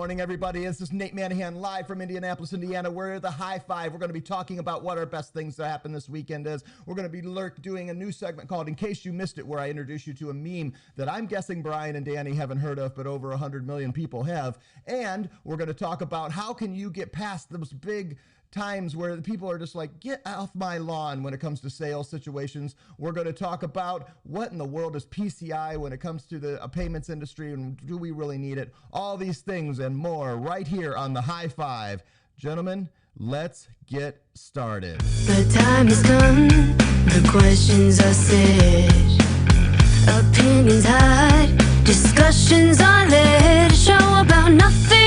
morning, everybody. This is Nate Manahan live from Indianapolis, Indiana. We're the High Five. We're going to be talking about what our best things that happened this weekend is. We're going to be doing a new segment called In Case You Missed It, where I introduce you to a meme that I'm guessing Brian and Danny haven't heard of, but over 100 million people have. And we're going to talk about how can you get past those big times where the people are just like, get off my lawn when it comes to sales situations. We're going to talk about what in the world is PCI when it comes to the payments industry, and do we really need it? All these things and more right here on the High Five. Gentlemen, let's get started. The time has come, the questions are set, opinions hide, discussions are led, a show about nothing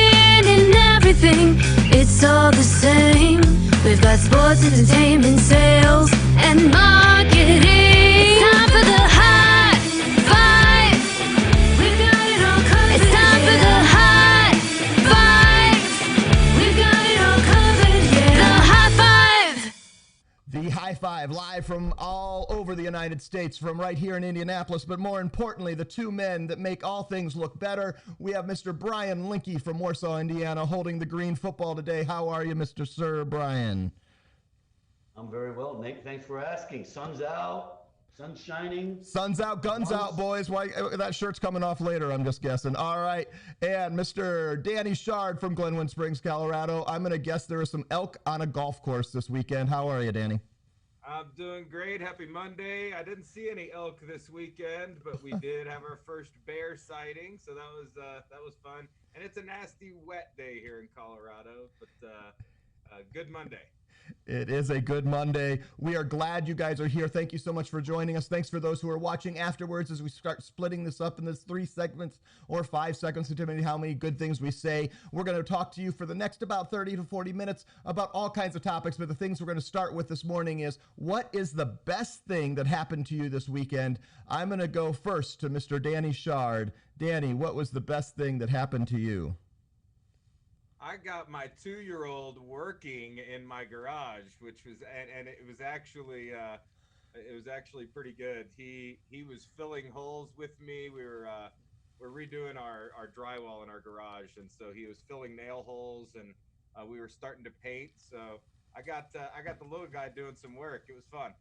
and everything, it's all the same. We've got sports, entertainment, sales, and marketing. It's time for the High Five. We've got it all covered. It's time for the High Five. We've got it all covered, yeah. The High Five. The High Five, live from all over the United States, from right here in Indianapolis, but more importantly, the two men that make all things look better. We have Mr. Brian Linke from Warsaw, Indiana, holding the green football today. How are you, Mr. Sir Brian? I'm very well, Nate. Thanks for asking. Sun's out, sun's shining. Sun's out, guns out, boys. Why that shirt's coming off later, I'm just guessing. All right. And Mr. Danny Shard from Glenwood Springs, Colorado. I'm going to guess there is some elk on a golf course this weekend. How are you, Danny? I'm doing great. Happy Monday. I didn't see any elk this weekend, but we did have our first bear sighting, so that was fun. And it's a nasty wet day here in Colorado, but good Monday. It is a good Monday. We are glad you guys are here. Thank you so much for joining us. Thanks for those who are watching afterwards as we start splitting this up in this 3 segments or 5 segments, depending on how many good things we say. We're going to talk to you for the next about 30 to 40 minutes about all kinds of topics, but the things we're going to start with this morning is, what is the best thing that happened to you this weekend? I'm going to go first to Mr. Danny Shard. Danny, what was the best thing that happened to you? I got my 2-year-old working in my garage, which was and it was actually pretty good. He was filling holes with me. We're redoing our drywall in our garage, and so he was filling nail holes, and we were starting to paint. So I got the little guy doing some work. It was fun.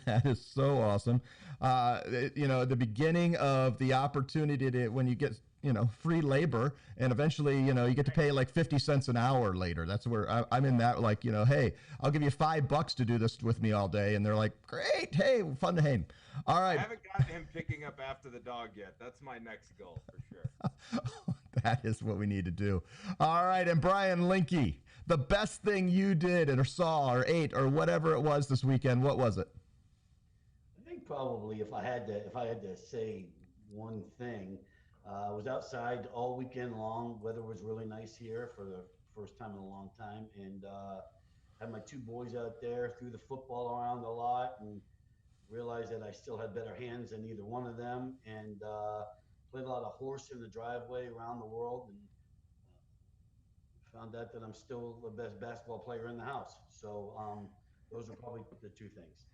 That is so awesome. At the beginning of the opportunity to, when you get, free labor, and eventually, you get to pay like 50 cents an hour later. That's where I'm in that, like, hey, I'll give you $5 to do this with me all day. And they're like, great. Hey, fun to hang. All right. I haven't gotten him picking up after the dog yet. That's my next goal for sure. That is what we need to do. All right. And Brian Linke, the best thing you did or saw or ate or whatever it was this weekend, what was it? I think probably if I had to say one thing, I was outside all weekend long. Weather was really nice here for the first time in a long time, and had my 2 boys out there, threw the football around a lot, and realized that I still had better hands than either one of them, and played a lot of horse in the driveway around the world, and found out that I'm still the best basketball player in the house. So those are probably the 2 things.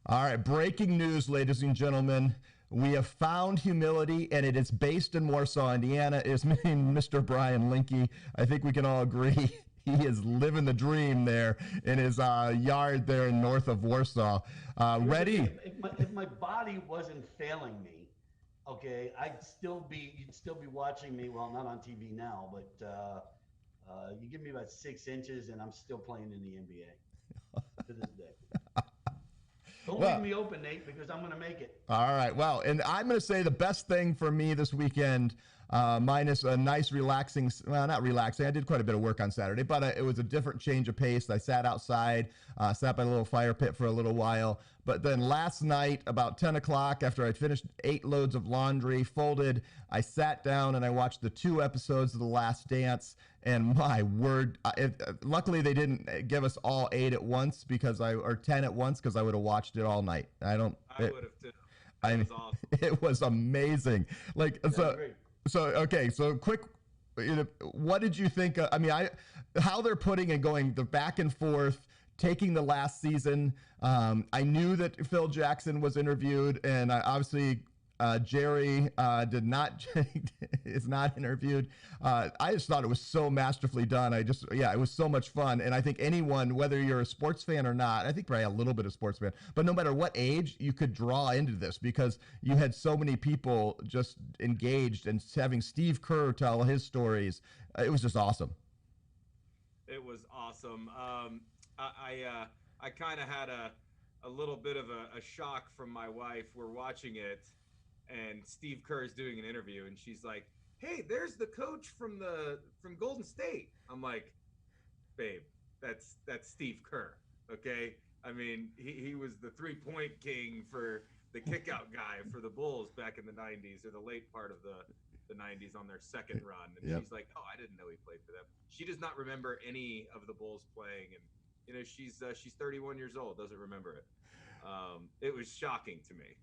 All right, breaking news, ladies and gentlemen. We have found humility, and it is based in Warsaw, Indiana. It is Mr. Brian Linke. I think we can all agree he is living the dream there in his yard there north of Warsaw. Ready? If my body wasn't failing me, okay, you'd still be watching me. Well, not on TV now, but you give me about 6 inches, and I'm still playing in the NBA to this day. Don't leave me open, Nate, because I'm going to make it. All right. Well, and I'm going to say the best thing for me this weekend, minus a nice relaxing, well, not relaxing. I did quite a bit of work on Saturday, but it was a different change of pace. I sat outside, sat by a little fire pit for a little while. But then last night, about 10 o'clock, after I'd finished 8 loads of laundry, folded, I sat down and I watched the 2 episodes of The Last Dance. And my word, luckily they didn't give us all 8 at once or 10 at once, because I would have watched it all night. I would have too. Awesome. It was amazing. So quick. What did you think? How they're putting and going the back and forth, taking the last season. I knew that Phil Jackson was interviewed, and Jerry did not is not interviewed. I just thought it was so masterfully done. It was so much fun. And I think anyone, whether you're a sports fan or not, I think probably a little bit of sports fan, but no matter what age, you could draw into this because you had so many people just engaged and having Steve Kerr tell his stories. It was just awesome. It was awesome. I kind of had a little bit of a shock from my wife. We're watching it, and Steve Kerr is doing an interview, and she's like, "Hey, there's the coach from Golden State." I'm like, "Babe, that's Steve Kerr, okay? I mean, he was the 3-point king for the kickout guy for the Bulls back in the '90s or the late part of the '90s on their second run." And Yep. she's like, "Oh, I didn't know he played for them." She does not remember any of the Bulls playing, and she's 31 years old, doesn't remember it. It was shocking to me.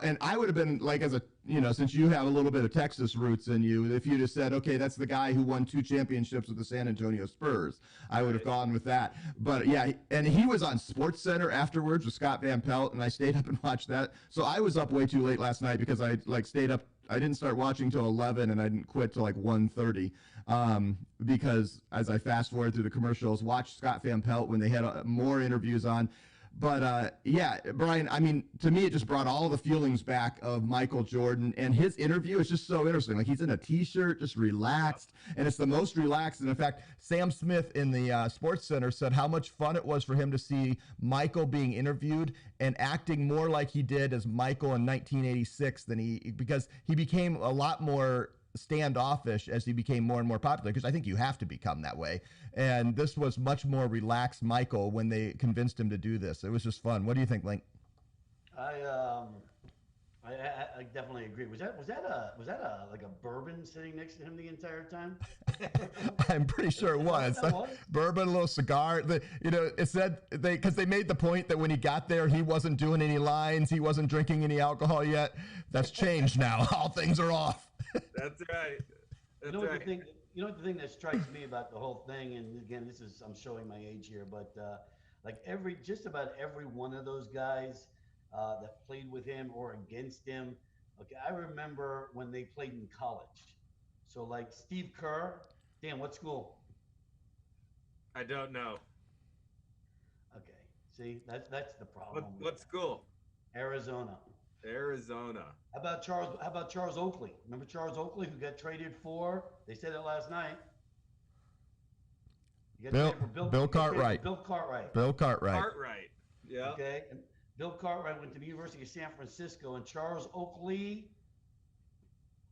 And I would have been like, since you have a little bit of Texas roots in you, if you just said, okay, that's the guy who won 2 championships with the San Antonio Spurs, I would have gone with that. But yeah, and he was on Sports Center afterwards with Scott Van Pelt, and I stayed up and watched that. So I was up way too late last night because I stayed up. I didn't start watching till 11, and I didn't quit till like 1:30 because as I fast forward through the commercials, watched Scott Van Pelt when they had more interviews on. But yeah, Brian, I mean, to me, it just brought all the feelings back of Michael Jordan, and his interview is just so interesting. Like, he's in a T-shirt, just relaxed, and it's the most relaxed. And in fact, Sam Smith in the Sports Center said how much fun it was for him to see Michael being interviewed and acting more like he did as Michael in 1986 because he became a lot more standoffish as he became more and more popular, because I think you have to become that way. And this was much more relaxed Michael when they convinced him to do this. It was just fun. What do you think, Link? I definitely agree. Was that like a bourbon sitting next to him the entire time? I'm pretty sure it was. Bourbon, a little cigar. It said because they made the point that when he got there, he wasn't doing any lines, he wasn't drinking any alcohol yet. That's changed now. All things are off. That's right. That's right. The thing that strikes me about the whole thing, and again, I'm showing my age here, but just about every one of those guys that played with him or against him. Okay, I remember when they played in college. So like Steve Kerr, Dan, what school? I don't know. Okay, see, that's the problem. What school? Arizona. How about Charles Oakley? Remember Charles Oakley, who got traded for? They said it last night. Bill Cartwright. Bill Cartwright. Yeah. Okay. And Bill Cartwright went to the University of San Francisco, and Charles Oakley,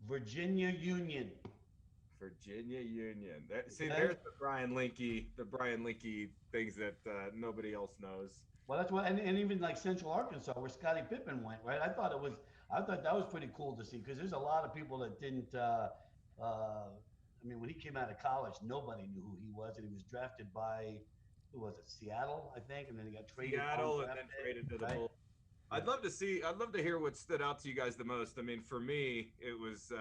Virginia Union. There's the Brian Linke things that nobody else knows. Well, that's what, and even like Central Arkansas, where Scottie Pippen went, right? I thought that was pretty cool to see, because there's a lot of people that didn't. When he came out of college, nobody knew who he was, and he was drafted by, who was it? Seattle, I think, and then he got traded. Seattle, and then traded to the Bulls. I'd love to hear what stood out to you guys the most. I mean, for me, it was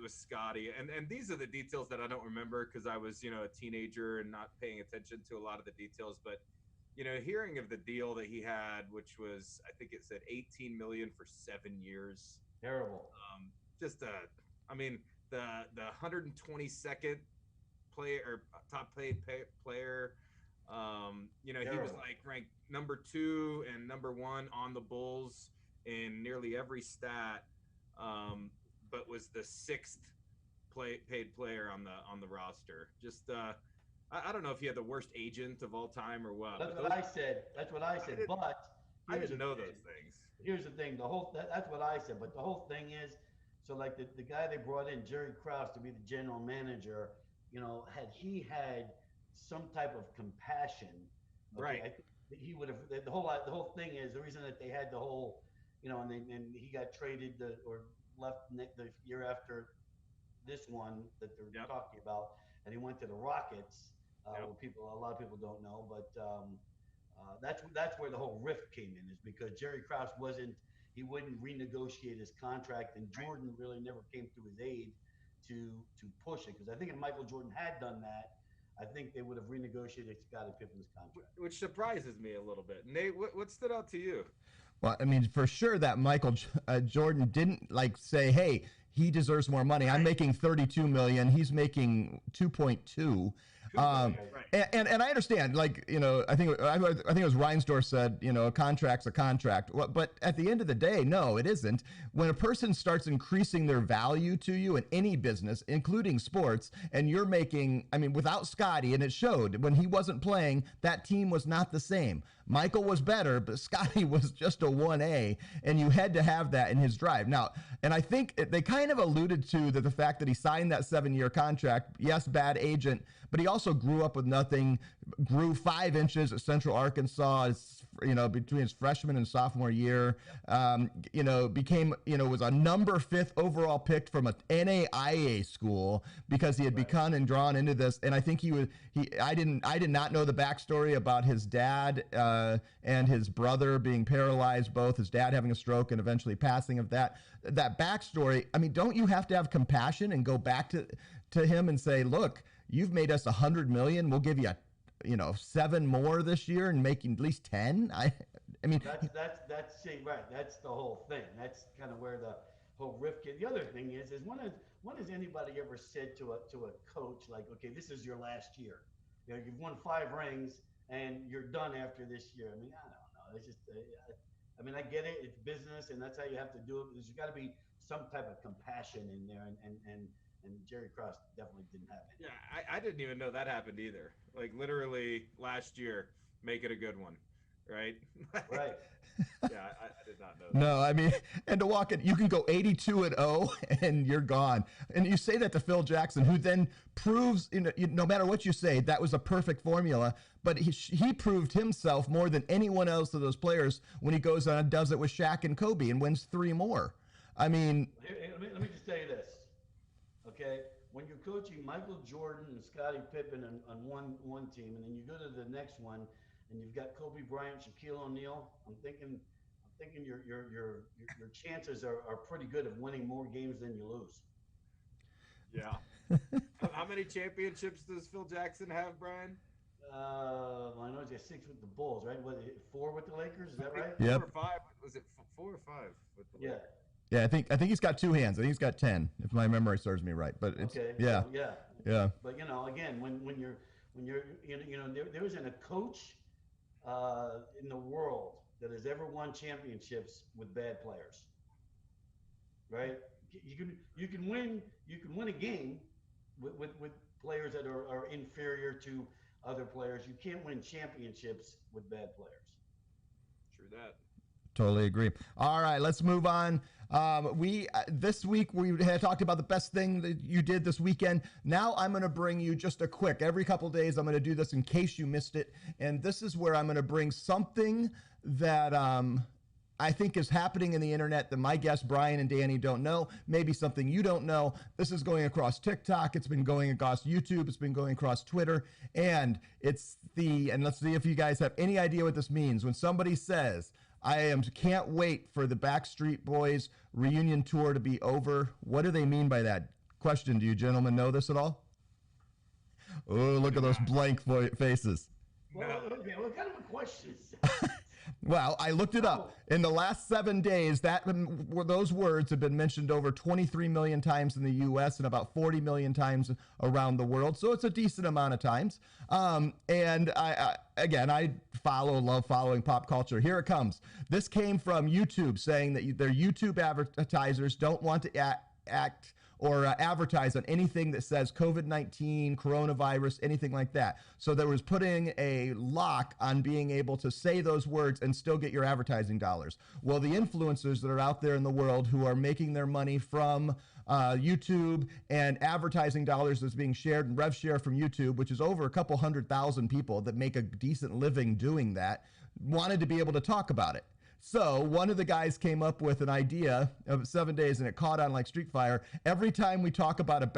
Scotty, and these are the details that I don't remember because I was a teenager and not paying attention to a lot of the details, but hearing of the deal that he had, which was, I think it said $18 million for 7 years. Terrible. The 122nd player or top paid player. He was like ranked number 2 and number 1 on the Bulls in nearly every stat, but was the 6th paid player on the roster. Just I don't know if he had the worst agent of all time or what. That's what I said. But I didn't know those things. Here's the thing. That's what I said. But the whole thing is, so like the guy they brought in, Jerry Krause, to be the general manager, had he had some type of compassion, okay, right? I think he would have. The whole thing is the reason that they had the whole, and he got traded or left the year after this one that they're talking about, and he went to the Rockets. Where a lot of people don't know, but that's where the whole rift came in, is because Jerry Krause wouldn't renegotiate his contract, and Jordan really never came to his aid to push it, because I think if Michael Jordan had done that, I think they would have renegotiated Scottie Pippen's contract. Which surprises me a little bit. Nate, what stood out to you? Well, I mean, for sure that Michael Jordan didn't like say, "Hey, he deserves more money. I'm making 32 million. He's making 2.2." Right. And I understand, like, I think it was Reinsdorf said, a contract's a contract. But at the end of the day, no, it isn't. When a person starts increasing their value to you in any business, including sports, and you're making, I mean, without Scotty, and it showed when he wasn't playing, that team was not the same. Michael was better, but Scotty was just a 1A, and you had to have that in his drive. Now, and I think they kind of alluded to the fact that he signed that 7-year contract. Yes, bad agent, but he also grew up with nothing, grew 5 inches at Central Arkansas, between his freshman and sophomore year, became, was a number 5th overall pick from a NAIA school because he had become and drawn into this. And I think I did not know the backstory about his dad and his brother being paralyzed, both his dad having a stroke and eventually passing of that backstory. I mean, don't you have to have compassion and go back to him and say, look, you've made us $100 million. We'll give you 7 more this year and making at least 10. I mean, that's right. That's the whole thing. That's kind of where the whole rift gets. The other thing is when has anybody ever said to a coach, like, okay, this is your last year. You've won 5 rings and you're done after this year. I mean, I don't know. It's just, I mean, I get it. It's business, and that's how you have to do it. There's got to be some type of compassion in there, and Jerry Cross definitely didn't have it. Yeah, I didn't even know that happened either. Like, literally last year, make it a good one, right? Right. Yeah, I did not know that. No, I mean, and to walk it, you can go 82-0 and you're gone. And you say that to Phil Jackson, who then proves, no matter what you say, that was a perfect formula. But he proved himself more than anyone else of those players when he goes on and does it with Shaq and Kobe and wins 3 more. I mean, let me just tell you this, okay? When you're coaching Michael Jordan and Scottie Pippen on one team, and then you go to the next one, and you've got Kobe Bryant, Shaquille O'Neal, I'm thinking your chances are pretty good of winning more games than you lose. Yeah. How many championships does Phil Jackson have, Brian? I know he's got 6 with the Bulls, right? What, 4 with the Lakers? Is that right? Yep. 4 or 5? Was it 4 or 5 with the Lakers? Yeah, I think he's got 2 hands. I think he's got 10, if my memory serves me right. But it's okay. Yeah. So, Yeah. But again, when you're there isn't a coach in the world that has ever won championships with bad players, right? You can win a game with players that are inferior to other players. You can't win championships with bad players. True that. Totally agree. All right, let's move on. This week we had talked about the best thing that you did this weekend. Now I'm going to bring you just a quick, every couple of days I'm going to do this in case you missed it. And this is where I'm going to bring something that I think is happening in the internet that my guests Brian and Danny don't know, maybe something you don't know. This is going across TikTok. It's been going across YouTube. It's been going across Twitter. And and let's see if you guys have any idea what this means. When somebody says, can't wait for the Backstreet Boys reunion tour to be over. What do they mean by that? Question, do you gentlemen know this at all? Oh, look at those blank faces. Well, okay, what kind of a question is that? Well, I looked it up. In the last 7 days, those words have been mentioned over 23 million times in the U.S. and about 40 million times around the world. So it's a decent amount of times. And I love following pop culture. Here it comes. This came from YouTube saying that their YouTube advertisers don't want to act or advertise on anything that says COVID-19, coronavirus, anything like that. So there was putting a lock on being able to say those words and still get your advertising dollars. Well, the influencers that are out there in the world who are making their money from YouTube and advertising dollars that's being shared and rev share from YouTube, which is over a couple 100,000 people that make a decent living doing that, wanted to be able to talk about it. So one of the guys came up with an idea of 7 days, and it caught on like street fire. Every time we talk about a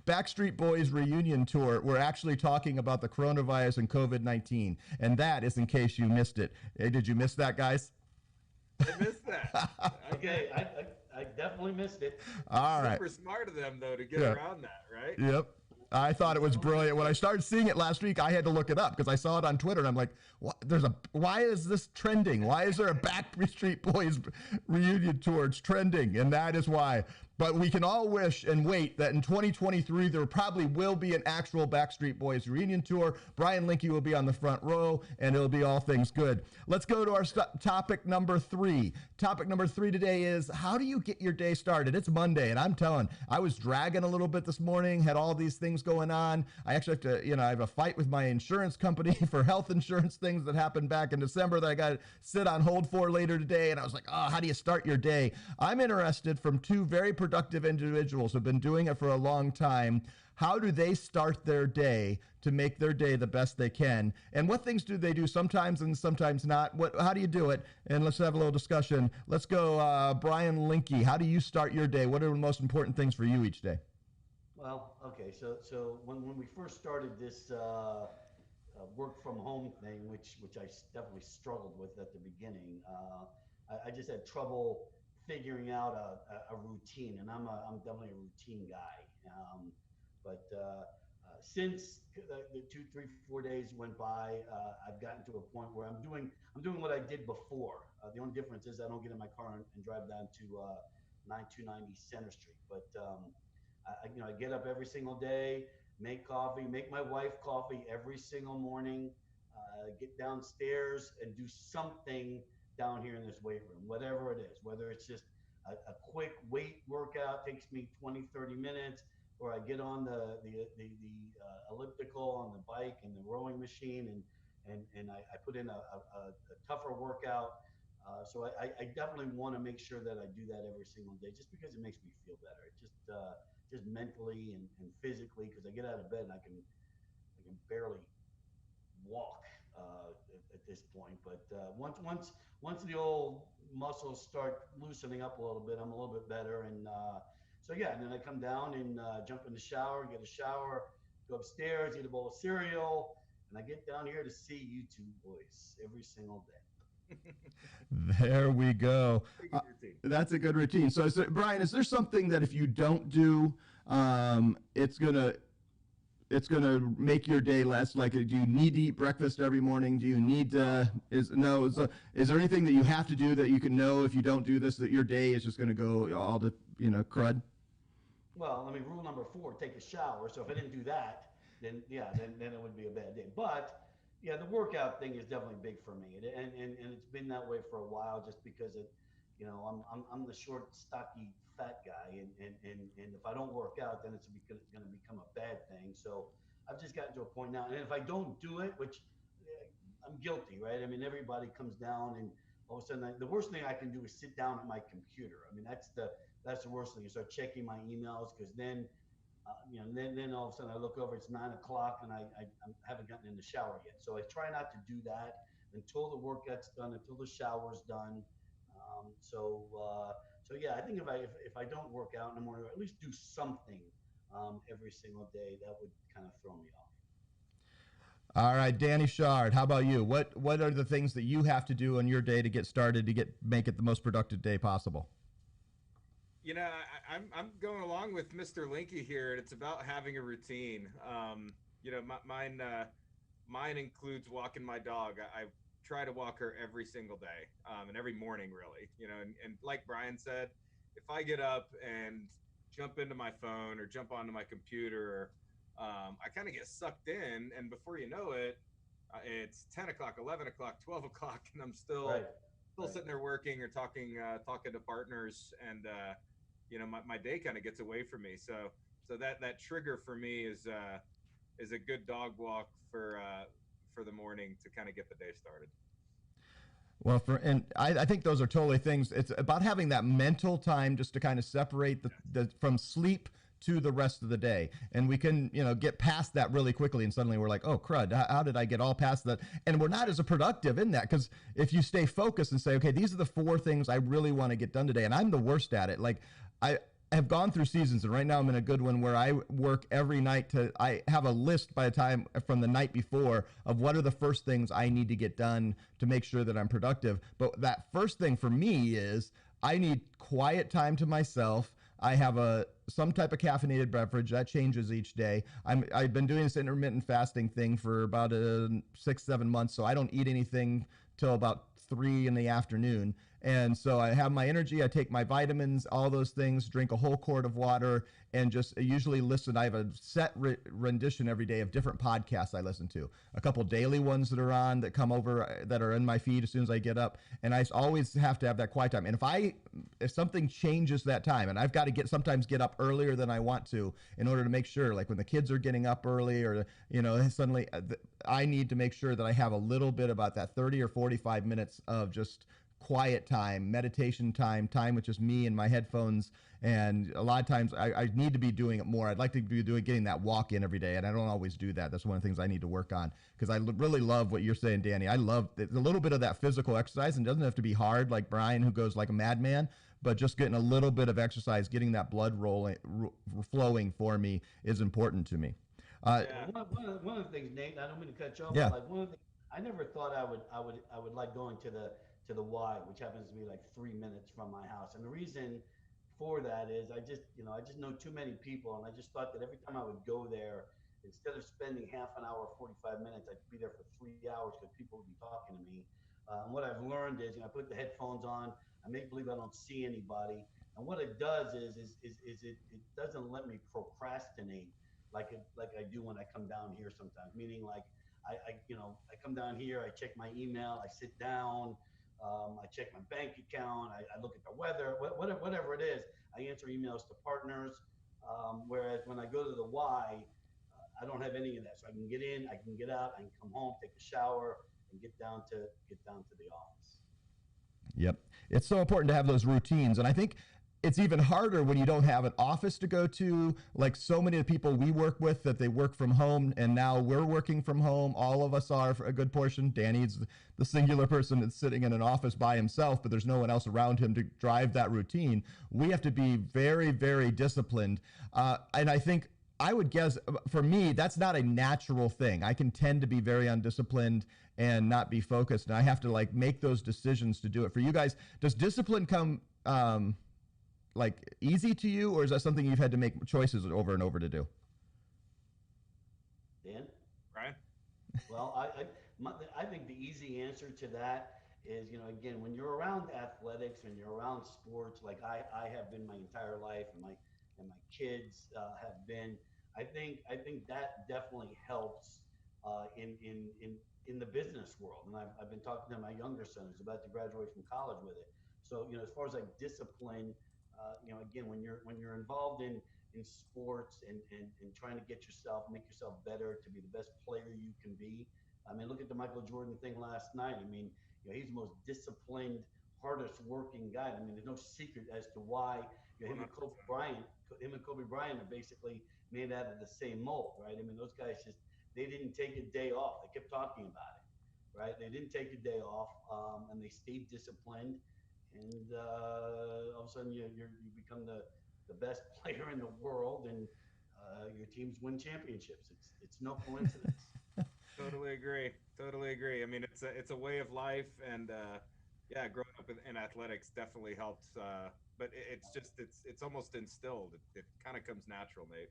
Backstreet Boys reunion tour, we're actually talking about the coronavirus and COVID-19. And that is in case you missed it. Hey, did you miss that, guys? I missed that. Okay, I definitely missed it. All right. Super smart of them, though, to get around that, right? Yep. I thought it was brilliant. When I started seeing it last week, I had to look it up because I saw it on Twitter, and I'm like, what? Why is this trending? Why is there a Backstreet Boys reunion tour? It's trending, and that is why. But we can all wish and wait that in 2023, there probably will be an actual Backstreet Boys reunion tour. Brian Linke will be on the front row, and it'll be all things good. Let's go to our topic number 3. Topic number 3 today is, how do you get your day started? It's Monday, and I'm telling, I was dragging a little bit this morning, had all these things going on. I actually have to, I have a fight with my insurance company for health insurance things that happened back in December that I got to sit on hold for later today. And I was like, oh, how do you start your day? I'm interested from 2 very productive individuals who have been doing it for a long time. How do they start their day to make their day the best they can? And what things do they do sometimes and sometimes not? How do you do it? And let's have a little discussion. Let's go, Brian Linke. How do you start your day? What are the most important things for you each day? Well, okay, so when we first started this work from home thing, which I definitely struggled with at the beginning, I just had trouble figuring out a routine, and I'm definitely a routine guy. But since the 2, 3, 4 days went by, I've gotten to a point where I'm doing what I did before. The only difference is I don't get in my car and drive down to 9290 Center Street. But I get up every single day, make coffee, make my wife coffee every single morning, get downstairs and do something down here in this weight room, whatever it is, whether it's just a quick weight workout, takes me 20, 30 minutes, or I get on the elliptical on the bike and the rowing machine and I put in a tougher workout. So I definitely want to make sure that I do that every single day, just because it makes me feel better. It just mentally and physically, because I get out of bed and I can barely walk at this point. But once the old muscles start loosening up a little bit, I'm a little bit better. And so yeah, and then I come down and jump in the shower, get a shower, go upstairs, eat a bowl of cereal, and I get down here to see you 2 boys every single day. There we go. That's a good routine. So, Brian, is there something that if you don't do, it's gonna make your day less? Like, do you need to eat breakfast every morning? Do you need to? Is there anything that you have to do that you can know if you don't do this that your day is just gonna go all to crud? Well, I mean, rule number 4: take a shower. So if I didn't do that, then it would be a bad day. But yeah, the workout thing is definitely big for me, and it's been that way for a while, just because I'm the short, stocky, fat guy, and if I don't work out, then it's going to become a bad thing. So I've just gotten to a point now, and if I don't do it, which I'm guilty, right? I mean, everybody comes down, and all of a sudden, the worst thing I can do is sit down at my computer. I mean, that's the worst thing. You start checking my emails, because then. Then all of a sudden I look over, it's 9 o'clock, and I haven't gotten in the shower yet. So I try not to do that until the workout's done, until the shower's done. So yeah, I think if I don't work out in the morning, or at least do something every single day, that would kind of throw me off. All right, Danny Shard, how about you? What are the things that you have to do on your day to get started to make it the most productive day possible? I'm going along with Mr. Linke here, and it's about having a routine. Mine includes walking my dog. I try to walk her every single day, and every morning, really. And like Brian said, if I get up and jump into my phone or jump onto my computer, I kind of get sucked in, and before you know it, it's 10 o'clock, 11 o'clock, 12 o'clock, and I'm still sitting there working or talking to partners, and my day kind of gets away from me. So that trigger for me is a good dog walk for the morning to kind of get the day started. Well, I think those are totally things. It's about having that mental time just to kind of separate the from sleep to the rest of the day. And we can, get past that really quickly, and suddenly we're like, oh, crud, how did I get all past that? And we're not as productive in that, because if you stay focused and say, okay, these are the 4 things I really want to get done today, and I'm the worst at it. Like, I have gone through seasons, and right now I'm in a good one where I work every night I have a list by the time from the night before of what are the first things I need to get done to make sure that I'm productive. But that first thing for me is I need quiet time to myself. I have some type of caffeinated beverage that changes each day. I've been doing this intermittent fasting thing for about 6-7 months, so I don't eat anything till about 3 in the afternoon. And so I have my energy, I take my vitamins, all those things, drink a whole quart of water, and just usually listen. I have a set rendition every day of different podcasts I listen to. A couple daily ones that are on that come over that are in my feed as soon as I get up. And I always have to have that quiet time. And if something changes that time, and I've got to sometimes get up earlier than I want to in order to make sure, like when the kids are getting up early, or suddenly I need to make sure that I have a little bit about that 30 or 45 minutes of just quiet time, meditation time with just me and my headphones. And a lot of times I need to be doing it more. I'd like to be getting that walk in every day, and I don't always do that. That's one of the things I need to work on, because I really love what you're saying, Danny. I love a little bit of that physical exercise, and it doesn't have to be hard like Brian, who goes like a madman, but just getting a little bit of exercise, getting that blood flowing for me is important to me. One of the things, Nate, I don't mean to cut you off, yeah. but like one of the things, I never thought I would like going to the Y, which happens to be like 3 minutes from my house. And the reason for that is I just know too many people, and I just thought that every time I would go there, instead of spending half an hour, 45 minutes, I'd be there for 3 hours because people would be talking to me. And what I've learned is, I put the headphones on, I make believe I don't see anybody, and what it does is it doesn't let me procrastinate like I do when I come down here sometimes. Meaning, like I come down here, I check my email, I sit down. I check my bank account. I look at the weather, whatever it is. I answer emails to partners. Whereas when I go to the Y, I don't have any of that. So I can get in, I can get out, I can come home, take a shower, and get down to the office. Yep, it's so important to have those routines, and I think it's even harder when you don't have an office to go to. Like so many of the people we work with, that they work from home, and now we're working from home. All of us are, for a good portion. Danny's the singular person that's sitting in an office by himself, but there's no one else around him to drive that routine. We have to be very, very disciplined. And I think, I would guess, for me, that's not a natural thing. I can tend to be very undisciplined and not be focused, and I have to like make those decisions to do it. For you guys, does discipline come like easy to you, or is that something you've had to make choices over and over to do? Dan? Brian? Well, I think the easy answer to that is, again, when you're around athletics and you're around sports, like I have been my entire life, and my kids have been, I think that definitely helps in the business world. And I've been talking to my younger son, who's about to graduate from college, with it. So, as far as like discipline, again, when you're involved in sports and trying to make yourself better to be the best player you can be. I mean, look at the Michael Jordan thing last night. I mean, he's the most disciplined, hardest working guy. I mean, there's no secret as to why him and Kobe Bryant are basically made out of the same mold, right? I mean, those guys they didn't take a day off. They kept talking about it, right? They didn't take a day off, and they stayed disciplined. And all of a sudden, you become the best player in the world, and your teams win championships. It's no coincidence. Totally agree. I mean, it's a way of life, and growing up in athletics definitely helps. But it's almost instilled. It kind of comes natural, Nate,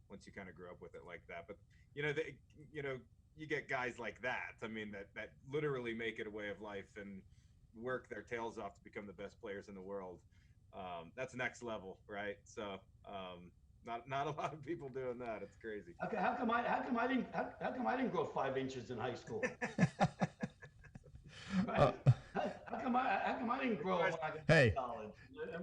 once you kind of grew up with it like that. But you get guys like that. I mean, that literally make it a way of life and work their tails off to become the best players in the world. That's next level, right? So not a lot of people doing that. It's crazy. Okay, how come I didn't grow 5 inches in high school? Right? How come I didn't grow when I got to college?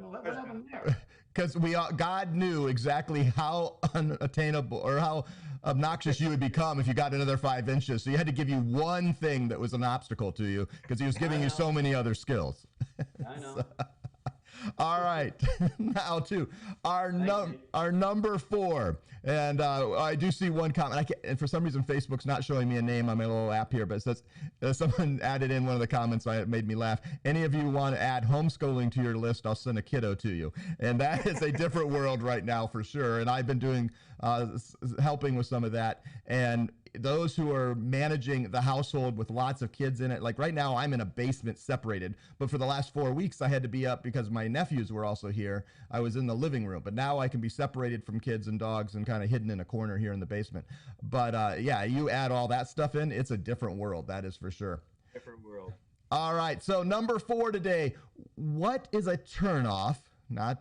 What happened there? Because God knew exactly how unattainable or how obnoxious you would become if you got another 5 inches. So he had to give you one thing that was an obstacle to you, because he was giving you so many other skills. I know. So, all right, now to our number 4, and I do see one comment. And for some reason Facebook's not showing me a name on my little app here, but it says someone added in one of the comments. It made me laugh. Any of you want to add homeschooling to your list? I'll send a kiddo to you. And that is a different world right now for sure. And I've been doing helping with some of that. And those who are managing the household with lots of kids in it, like right now I'm in a basement separated, but for the last 4 weeks I had to be up because my nephews were also here. I was in the living room, but now I can be separated from kids and dogs and kind of hidden in a corner here in the basement. But yeah, you add all that stuff in, it's a different world, that is for sure. Different world. All right, so number 4 today, what is a turnoff?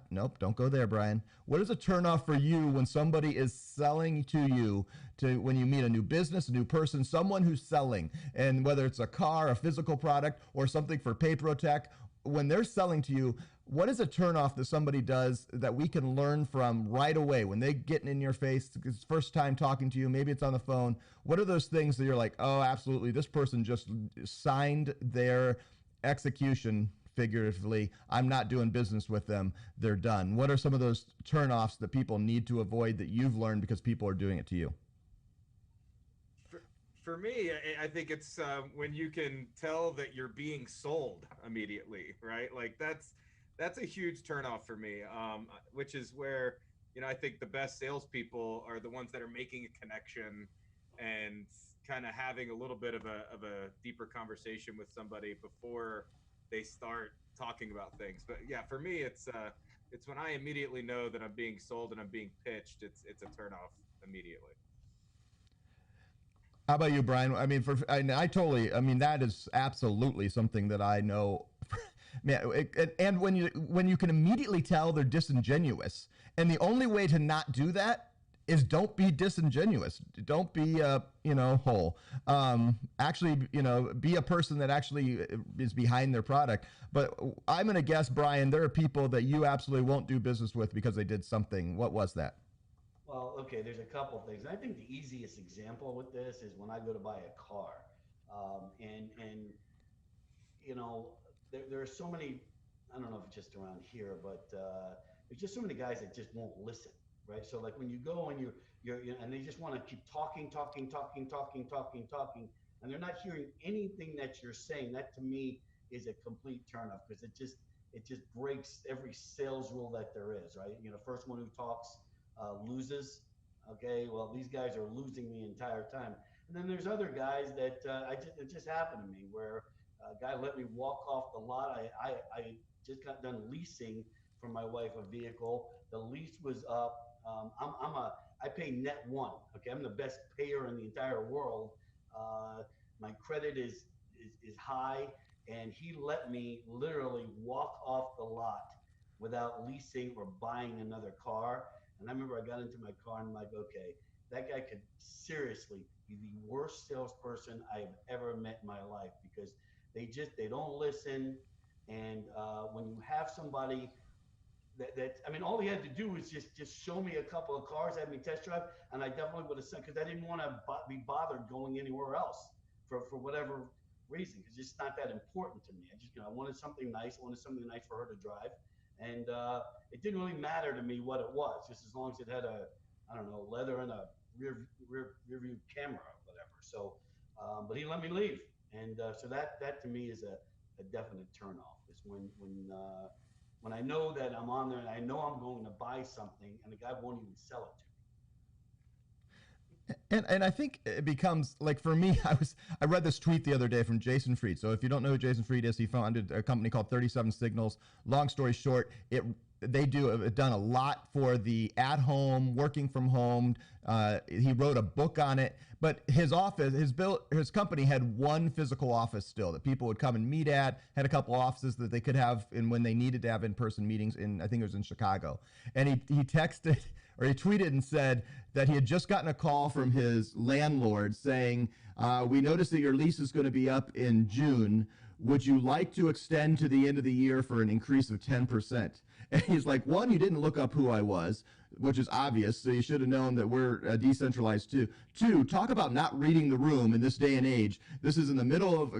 Nope, don't go there, Brian. What is a turnoff for you when somebody is selling to you, when you meet a new business, a new person, someone who's selling, and whether it's a car, a physical product, or something for Paprotech, when they're selling to you, what is a turnoff that somebody does that we can learn from right away when they get in your face, it's first time talking to you, maybe it's on the phone? What are those things that you're like, oh, absolutely, this person just signed their execution, figuratively, I'm not doing business with them, they're done? What are some of those turnoffs that people need to avoid that you've learned because people are doing it to you? For me, I think it's when you can tell that you're being sold immediately, right? Like that's a huge turnoff for me, which is where, I think the best salespeople are the ones that are making a connection and kind of having a little bit of a deeper conversation with somebody before they start talking about things. But yeah, for me, it's when I immediately know that I'm being sold and I'm being pitched. It's a turnoff immediately. How about you, Brian? I mean, I mean, that is absolutely something that I know. Man, and when you can immediately tell they're disingenuous, and the only way to not do that is don't be disingenuous. Don't be whole. Actually, be a person that actually is behind their product. But I'm going to guess, Brian, there are people that you absolutely won't do business with because they did something. What was that? Well, okay, there's a couple of things. I think the easiest example with this is when I go to buy a car, and there are so many. I don't know if it's just around here, but there's just so many guys that just won't listen, right? So like when you go and and they just want to keep talking, and they're not hearing anything that you're saying. That to me is a complete turnoff because it just breaks every sales rule that there is, right? First one who talks loses. Okay, well these guys are losing the entire time. And then there's other guys that it just happened to me where a guy let me walk off the lot. I just got done leasing for my wife a vehicle. The lease was up. I pay net one. Okay, I'm the best payer in the entire world. My credit is high, and he let me literally walk off the lot without leasing or buying another car. And I remember I got into my car and I'm like, okay, that guy could seriously be the worst salesperson I've ever met in my life because they don't listen. And when you have somebody I mean, all he had to do was just show me a couple of cars, have me test drive, and I definitely would have sent, because I didn't want to be bothered going anywhere else for whatever reason, because it's just not that important to me. I wanted something nice. I wanted something nice for her to drive, and it didn't really matter to me what it was, just as long as it had I don't know, leather and a rear view camera or whatever. So, but he let me leave, and so that to me is a definite turnoff. Is when I know that I'm on there and I know I'm going to buy something and the guy won't even sell it to me. And I think it becomes like, for me, I read this tweet the other day from Jason Fried. So if you don't know who Jason Fried is, he founded a company called 37 Signals. Long story short, they've done a lot for the at-home, working from home. He wrote a book on it, but his company had one physical office still that people would come and meet at, had a couple offices that they could have when they needed to have in-person meetings I think it was in Chicago. And he texted, or he tweeted and said that he had just gotten a call from his landlord saying, we noticed that your lease is going to be up in June. Would you like to extend to the end of the year for an increase of 10%? And he's like, one, you didn't look up who I was, which is obvious, so you should have known that we're decentralized too. Two, talk about not reading the room in this day and age. This is in the middle of a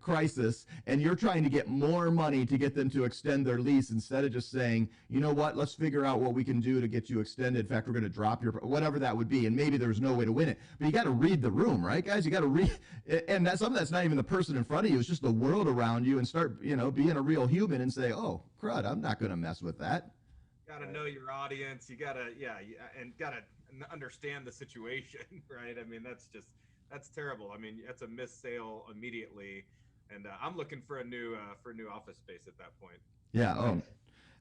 crisis, and you're trying to get more money to get them to extend their lease instead of just saying, you know what, let's figure out what we can do to get you extended. In fact, we're going to drop your, whatever that would be, and maybe there's no way to win it. But you got to read the room, right, guys? You got to read, and that's something that's not even the person in front of you. It's just the world around you, and start, being a real human and say, oh, crud, I'm not going to mess with that. Got to know your audience. You got to, and got to understand the situation, right? I mean, that's just, that's terrible. I mean, that's a missed sale immediately, and I'm looking for a new office space at that point. Yeah. Right.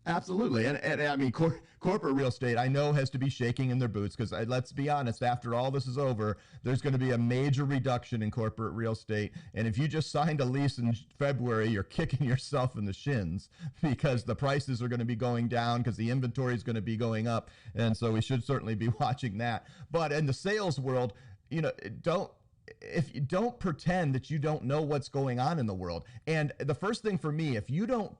Absolutely. And I mean, corporate real estate, I know, has to be shaking in their boots because let's be honest, after all this is over, there's going to be a major reduction in corporate real estate. And if you just signed a lease in February, you're kicking yourself in the shins because the prices are going to be going down because the inventory is going to be going up. And so we should certainly be watching that. But in the sales world, if you don't pretend that you don't know what's going on in the world. And the first thing for me, if you don't,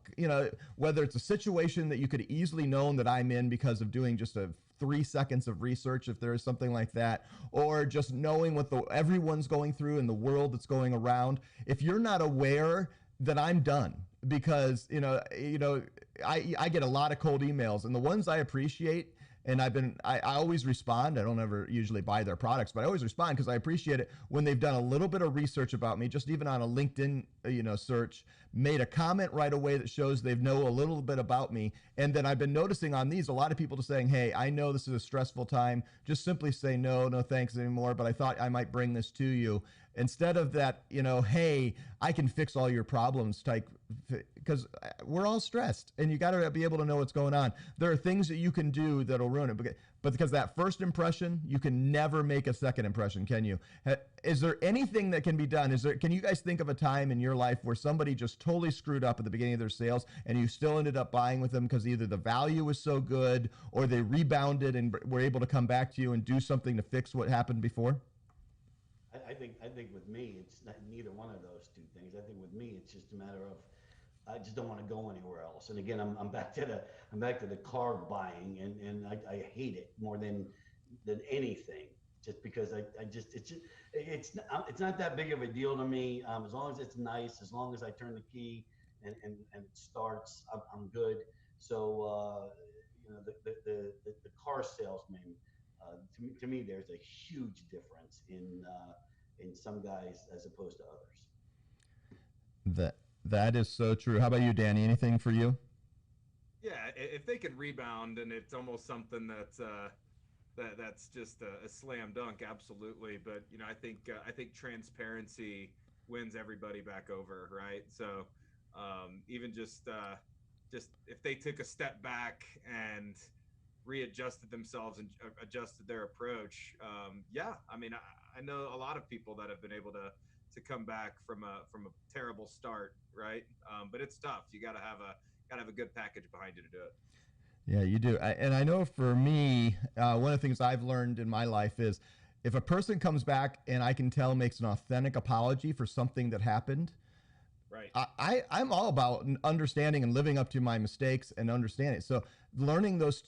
whether it's a situation that you could easily know that I'm in because of doing just a 3 seconds of research, if there is something like that, or just knowing what everyone's going through in the world that's going around, if you're not aware, then I'm done. Because I get a lot of cold emails, and the ones I appreciate, and I always respond. I don't ever usually buy their products, but I always respond because I appreciate it when they've done a little bit of research about me, just even on a LinkedIn, search, made a comment right away that shows they know a little bit about me. And then I've been noticing on these, a lot of people just saying, hey, I know this is a stressful time. Just simply say no thanks anymore, but I thought I might bring this to you. Instead of that, hey, I can fix all your problems type, because we're all stressed and you got to be able to know what's going on. There are things that you can do that'll ruin it, but because that first impression, you can never make a second impression, can you? Is there anything that can be done? Can you guys think of a time in your life where somebody just totally screwed up at the beginning of their sales and you still ended up buying with them because either the value was so good or they rebounded and were able to come back to you and do something to fix what happened before? I think with me, it's not neither one of those two things. I think with me, it's just a matter of I just don't want to go anywhere else. And again, I'm back to the car buying, and I hate it more than anything. Just because it's not that big of a deal to me. As long as it's nice, as long as I turn the key and it starts, I'm good. So the car salesman, to me, there's a huge difference in some guys as opposed to others. That is so true. How about you, Danny? Anything for you? Yeah, if they can rebound, and it's almost something that's just a slam dunk, absolutely. But I think transparency wins everybody back over, right? So even just if they took a step back and readjusted themselves and adjusted their approach, I mean, I know a lot of people that have been able to come back from a terrible start, right? But it's tough. You gotta have a good package behind you to do it. Yeah, you do. And I know for me, one of the things I've learned in my life is if a person comes back and I can tell makes an authentic apology for something that happened, right? I'm all about understanding and living up to my mistakes and understanding. So learning those,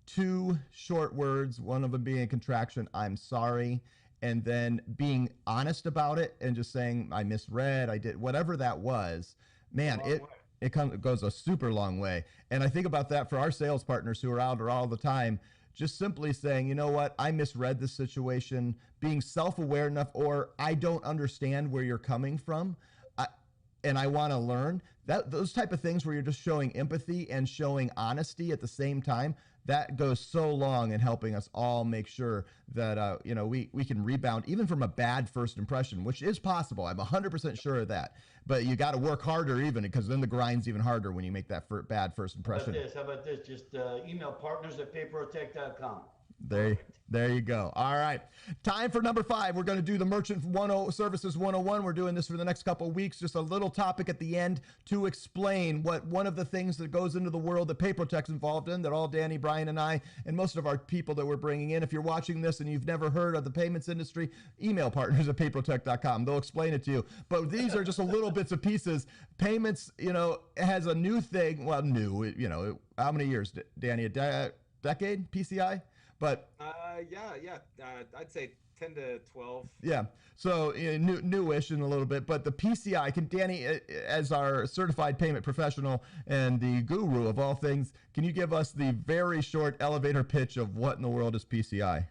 2 short words, one of them being a contraction, I'm sorry, and then being honest about it and just saying I misread, I did whatever that was, man, it goes a super long way. And I think about that for our sales partners who are out all the time, just simply saying, you know what, I misread this situation, being self-aware enough, or I don't understand where you're coming from, and I want to learn. Those type of things where you're just showing empathy and showing honesty at the same time, that goes so long in helping us all make sure that we can rebound even from a bad first impression, which is possible. I'm 100% sure of that. But you got to work harder even, because then the grind's even harder when you make that bad first impression. How about this? Just email partners@paperprotect.com. There you go. All right. Time for number 5. We're going to do the Merchant Services 101. We're doing this for the next couple of weeks. Just a little topic at the end to explain what one of the things that goes into the world that PayProtect's involved in, that all Danny, Brian, and I, and most of our people that we're bringing in. If you're watching this and you've never heard of the payments industry, email partners@paperprotect.com. They'll explain it to you. But these are just a little bits of pieces. Payments, has a new thing. Well, new, how many years, Danny? A decade, PCI? But I'd say 10 to 12. Yeah, so newish in a little bit, but the PCI, Danny, as our certified payment professional and the guru of all things, can you give us the very short elevator pitch of what in the world is PCI?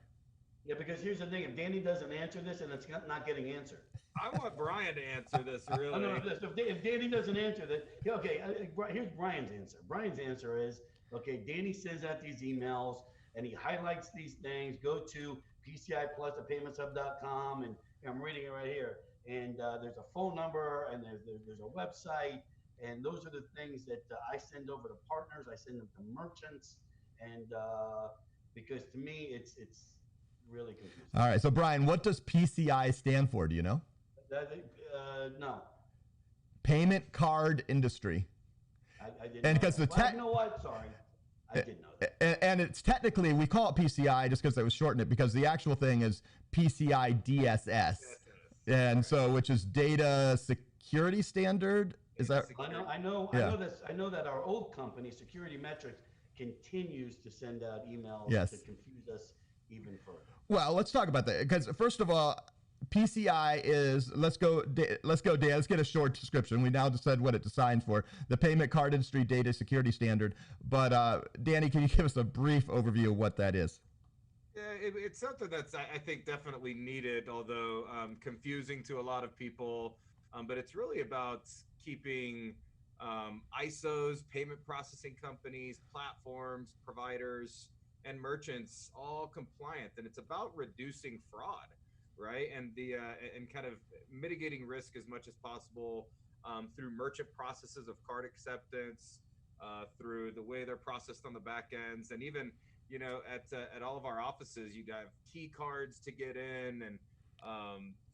Yeah, because here's the thing: if Danny doesn't answer this, and it's not getting answered. I want Brian to answer this. Really? No. If Danny doesn't answer that, okay. Here's Brian's answer. Brian's answer is, okay, Danny sends out these emails and he highlights these things. Go to PCI Plus at paymentshub.com, and I'm reading it right here. And there's a phone number, and there's a website, and those are the things that I send over to partners. I send them to merchants, and because to me, it's really confusing. All right. So Brian, what does PCI stand for? Do you know? No, Payment card industry. I didn't. And know because that. the Well, you know what? Sorry, I did know that. and it's technically, we call it PCI just because they was shortened it, because the actual thing is PCI DSS, and so which is data security standard. Is that? I know Yeah. this. I know that our old company, Security Metrics, continues to send out emails Yes. to confuse us even further. Well, let's talk about that, because first of all, PCI is, let's go, Dan, let's get a short description. We now just said what it stands for, the Payment Card Industry Data Security Standard. But Danny, can you give us a brief overview of what that is? Yeah, it's something that's, I think, definitely needed, although confusing to a lot of people. But it's really about keeping ISOs, payment processing companies, platforms, providers, and merchants all compliant. And it's about reducing fraud, right? And and kind of mitigating risk as much as possible through merchant processes of card acceptance, through the way they're processed on the back ends, and even at all of our offices, you have key cards to get in, and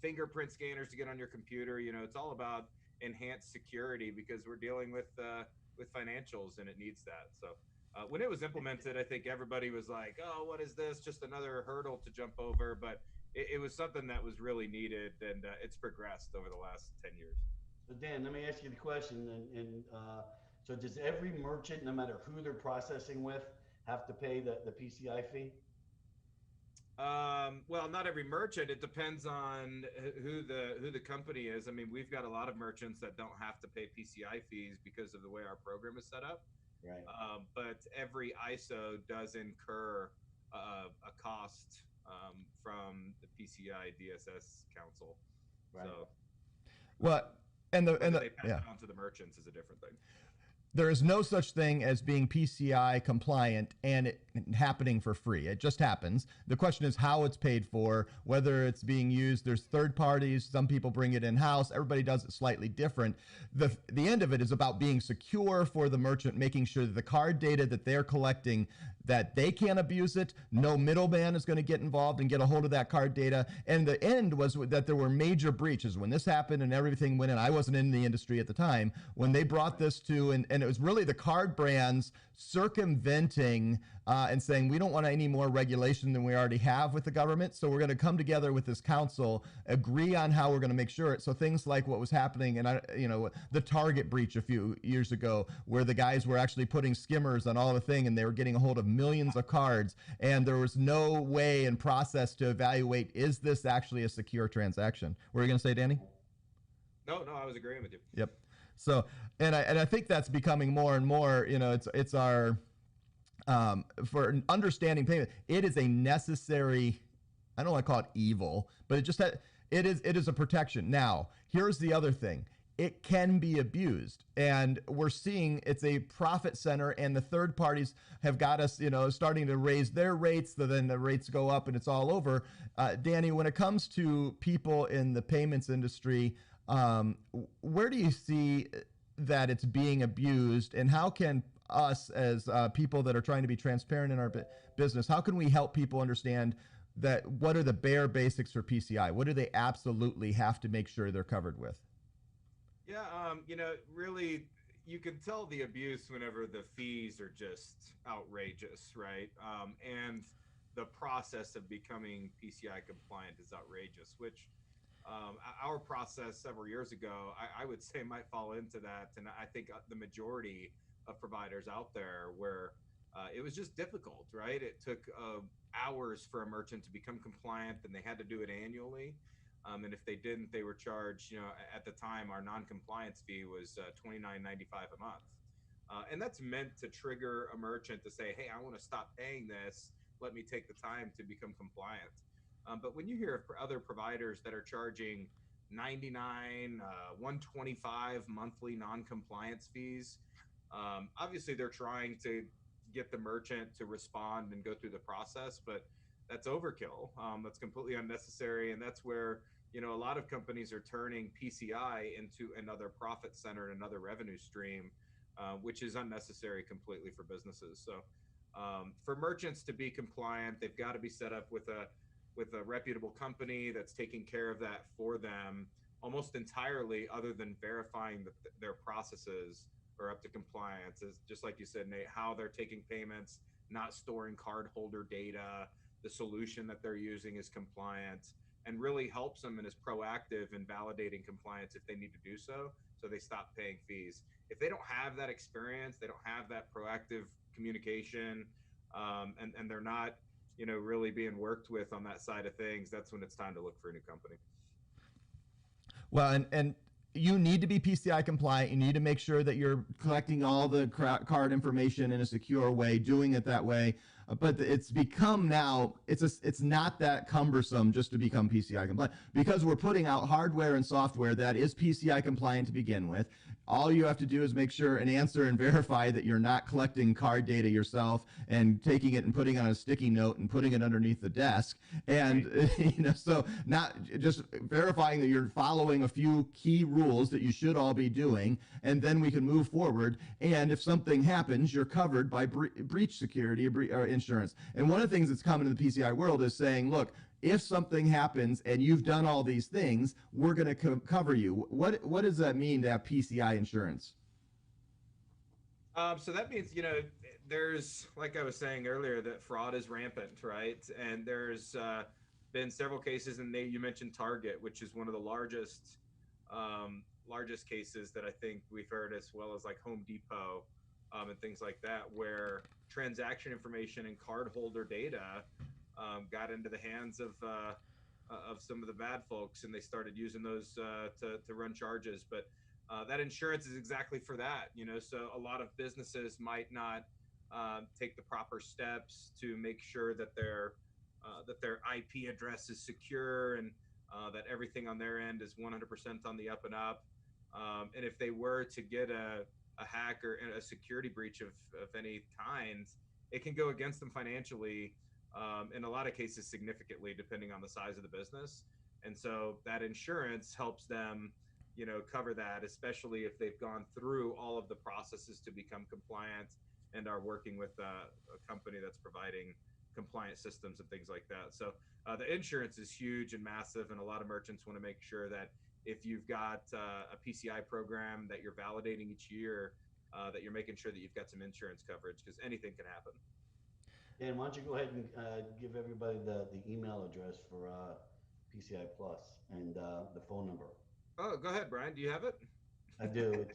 fingerprint scanners to get on your computer. It's all about enhanced security because we're dealing with financials, and it needs that. So when it was implemented, I think everybody was like, "Oh, what is this? Just another hurdle to jump over." But it was something that was really needed, and it's progressed over the last 10 years. So Dan, let me ask you the question. So does every merchant, no matter who they're processing with, have to pay the PCI fee? Well, not every merchant. It depends on who the company is. I mean, we've got a lot of merchants that don't have to pay PCI fees because of the way our program is set up. Right. But every ISO does incur a cost from the PCI DSS Council. Right. So, Well, and they pass yeah. it on to the merchants is a different thing. There is no such thing as being PCI compliant and it happening for free. It just happens. The question is how it's paid for, whether it's being used. There's third parties. Some people bring it in-house. Everybody does it slightly different. The end of it is about being secure for the merchant, making sure that the card data that they're collecting, that they can't abuse it. No middleman is going to get involved and get a hold of that card data. And the end was that there were major breaches. When this happened and everything went in, I wasn't in the industry at the time, when they brought this to, and it was really the card brands circumventing and saying, we don't want any more regulation than we already have with the government. So we're going to come together with this council, agree on how we're going to make sure it. So things like what was happening, and the Target breach a few years ago, where the guys were actually putting skimmers on all the thing, and they were getting a hold of millions of cards, and there was no way and process to evaluate, is this actually a secure transaction? What were you going to say, Danny? No, I was agreeing with you. Yep. So, and I think that's becoming more and more, it's our, for understanding payment, it is a necessary, I don't want to call it evil, but it is a protection. Now, here's the other thing. It can be abused, and we're seeing it's a profit center, and the third parties have got us, starting to raise their rates, so then the rates go up and it's all over. Danny, when it comes to people in the payments industry, where do you see that it's being abused, and how can us as people that are trying to be transparent in our business, how can we help people understand that what are the bare basics for PCI? What do they absolutely have to make sure they're covered with? Yeah, really, you can tell the abuse whenever the fees are just outrageous, right? And the process of becoming PCI compliant is outrageous, which our process several years ago, I would say might fall into that. And I think the majority of providers out there where it was just difficult, right? It took hours for a merchant to become compliant, and they had to do it annually. And if they didn't, they were charged, at the time, our non-compliance fee was $29.95 a month. And that's meant to trigger a merchant to say, hey, I want to stop paying this. Let me take the time to become compliant. But when you hear of other providers that are charging $99, $125 monthly non-compliance fees, obviously they're trying to get the merchant to respond and go through the process, but that's overkill. That's completely unnecessary, and that's where a lot of companies are turning PCI into another profit center, another revenue stream, which is unnecessary completely for businesses. So, for merchants to be compliant, they've got to be set up with a reputable company that's taking care of that for them almost entirely, other than verifying that their processes are up to compliance. Is just like you said, Nate, how they're taking payments, not storing cardholder data, the solution that they're using is compliant, and really helps them and is proactive in validating compliance if they need to do so, so they stop paying fees. If they don't have that experience, they don't have that proactive communication, and they're not really being worked with on that side of things, that's when it's time to look for a new company. Well, and you need to be PCI compliant. You need to make sure that you're collecting all the card information in a secure way, doing it that way. But it's become now, it's not that cumbersome just to become PCI compliant, because we're putting out hardware and software that is PCI compliant to begin with. All you have to do is make sure and answer and verify that you're not collecting card data yourself and taking it and putting it on a sticky note and putting it underneath the desk. And, so not just verifying that you're following a few key rules that you should all be doing, and then we can move forward. And if something happens, you're covered by breach security or insurance. And one of the things that's common in the PCI world is saying, look, if something happens and you've done all these things, we're going to cover you. What does that mean to have PCI insurance? So that means, there's, like I was saying earlier, that fraud is rampant, right? And there's been several cases, and you mentioned Target, which is one of the largest cases that I think we've heard, as well as like Home Depot and things like that, where transaction information and cardholder data got into the hands of some of the bad folks, and they started using those to run charges. But that insurance is exactly for that. So a lot of businesses might not take the proper steps to make sure that their IP address is secure, and that everything on their end is 100% on the up and up. And if they were to get a hack or a security breach of any kind, it can go against them financially, in a lot of cases significantly, depending on the size of the business. And so that insurance helps them cover that, especially if they've gone through all of the processes to become compliant and are working with a company that's providing compliant systems and things like that. So the insurance is huge and massive, and a lot of merchants want to make sure that if you've got a PCI program that you're validating each year, that you're making sure that you've got some insurance coverage, because anything can happen. Dan, why don't you go ahead and give everybody the email address for PCI Plus and the phone number. Oh, go ahead, Brian. Do you have it? I do.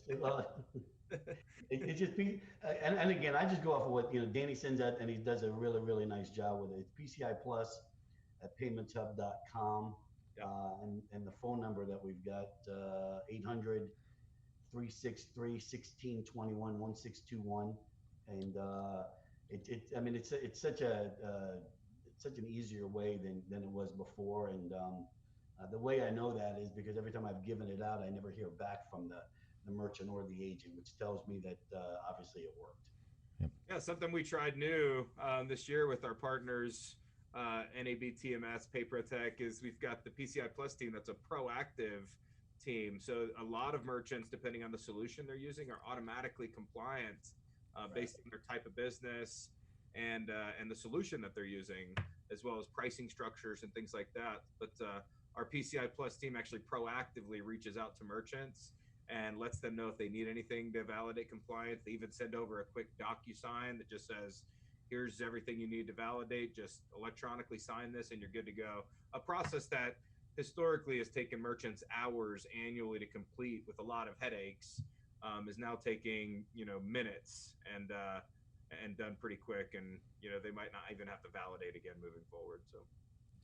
It's just and again, I just go off of what Danny sends out, and he does a really, really nice job with it. It's PCI Plus at paymentshub.com. Yeah. And the phone number that we've got, 800 363 1621 1621. And it's such an easier way than it was before. And the way I know that is because every time I've given it out, I never hear back from the merchant or the agent, which tells me that obviously it worked. Yep. Yeah, something we tried new this year with our partners, NAB TMS, PayProtech, is we've got the PCI Plus team that's a proactive team. So a lot of merchants, depending on the solution they're using, are automatically compliant based on their type of business and the solution that they're using, as well as pricing structures and things like that. But our PCI Plus team actually proactively reaches out to merchants and lets them know if they need anything to validate compliance. They even send over a quick DocuSign that just says, here's everything you need to validate. Just electronically sign this and you're good to go. A process that historically has taken merchants hours annually to complete with a lot of headaches is now taking minutes and done pretty quick. And they might not even have to validate again moving forward. So.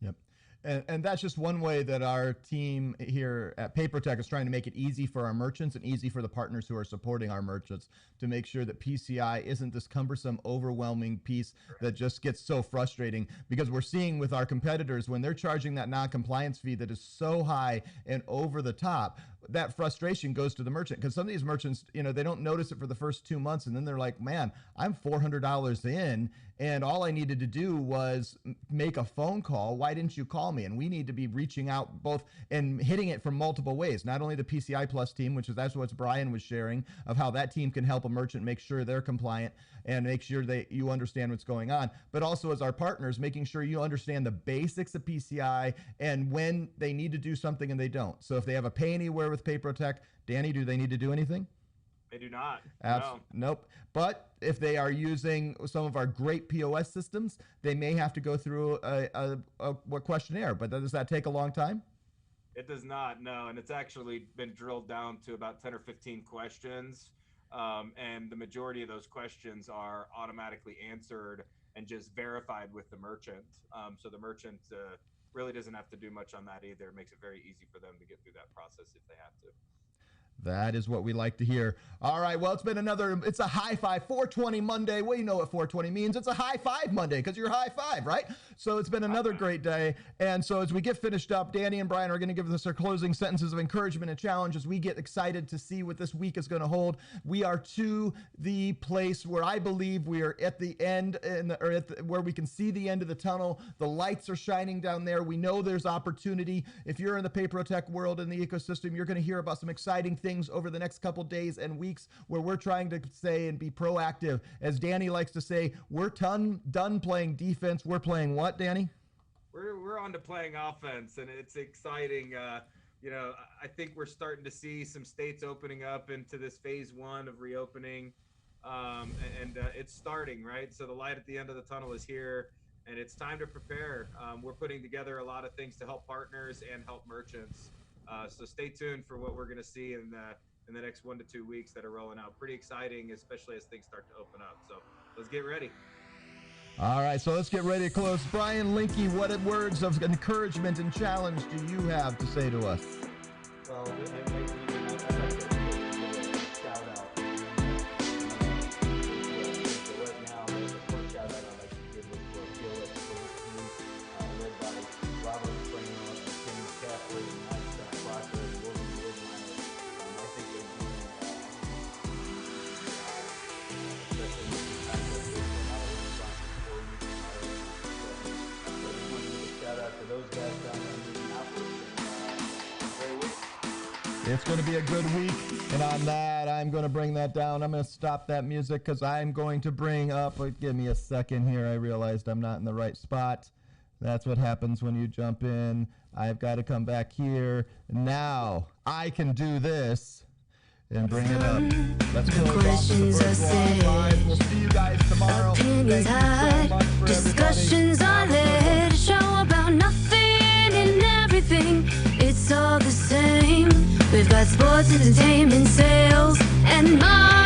Yep. And that's just one way that our team here at PayProtech is trying to make it easy for our merchants and easy for the partners who are supporting our merchants to make sure that PCI isn't this cumbersome, overwhelming piece that just gets so frustrating, because we're seeing with our competitors when they're charging that non-compliance fee that is so high and over the top, that frustration goes to the merchant, because some of these merchants, they don't notice it for the first 2 months, and then they're like, man, I'm $400 in, and all I needed to do was make a phone call. Why didn't you call me? And we need to be reaching out both and hitting it from multiple ways. Not only the PCI Plus team, that's what Brian was sharing, of how that team can help a merchant make sure they're compliant and make sure that you understand what's going on, but also as our partners, making sure you understand the basics of PCI and when they need to do something and they don't. So if they have a pay anywhere with PayProtect, Danny, do they need to do anything? They do not. No. Nope. But if they are using some of our great POS systems, they may have to go through a questionnaire. But does that take a long time? It does not, no. And it's actually been drilled down to about 10 or 15 questions. And the majority of those questions are automatically answered and just verified with the merchant. So the merchant really doesn't have to do much on that either. It makes it very easy for them to get through that process if they have to. That is what we like to hear. All right, well, it's a high five, 420 Monday. Well, you know what 420 means. It's a high five Monday, because you're high five, right? So it's been another great day. And so as we get finished up, Danny and Brian are going to give us our closing sentences of encouragement and challenge as we get excited to see what this week is going to hold. We are to the place where I believe we are at the end, where we can see the end of the tunnel. The lights are shining down there. We know there's opportunity. If you're in the PayProtect world and the ecosystem, you're going to hear about some exciting things over the next couple days and weeks where we're trying to say and be proactive. As Danny likes to say, we're done playing defense. We're playing what, Danny? We're on to playing offense, and it's exciting. I think we're starting to see some states opening up into this phase one of reopening, and it's starting, right? So the light at the end of the tunnel is here, and it's time to prepare. We're putting together a lot of things to help partners and help merchants. So stay tuned for what we're going to see in the next 1 to 2 weeks that are rolling out. Pretty exciting, especially as things start to open up. So let's get ready. All right, so let's get ready to close. Brian Linke, what words of encouragement and challenge do you have to say to us? Well, I'd like to give a shout out. So right now, the first shout out I'd like to give is for POS Service Team, led by Robert Springer, Tim McCaffrey, Mike Crocker, and William Woodminer. I think they're doing, especially with the time that they've been out of response for you. So I just want to give a shout out to those guys down there in Indianapolis. Very week. It's going to be a good week, and on that, I'm going to bring that down. I'm going to stop that music because I'm going to bring up, give me a second here. I realized I'm not in the right spot. That's what happens when you jump in. I've got to come back here. Now, I can do this and bring it up. Let's close off with the first one. We'll see you guys tomorrow. Opinions Thank you so much for discussions are led, a show about nothing and everything. It's all the same. We've got sports, entertainment, sales, and more.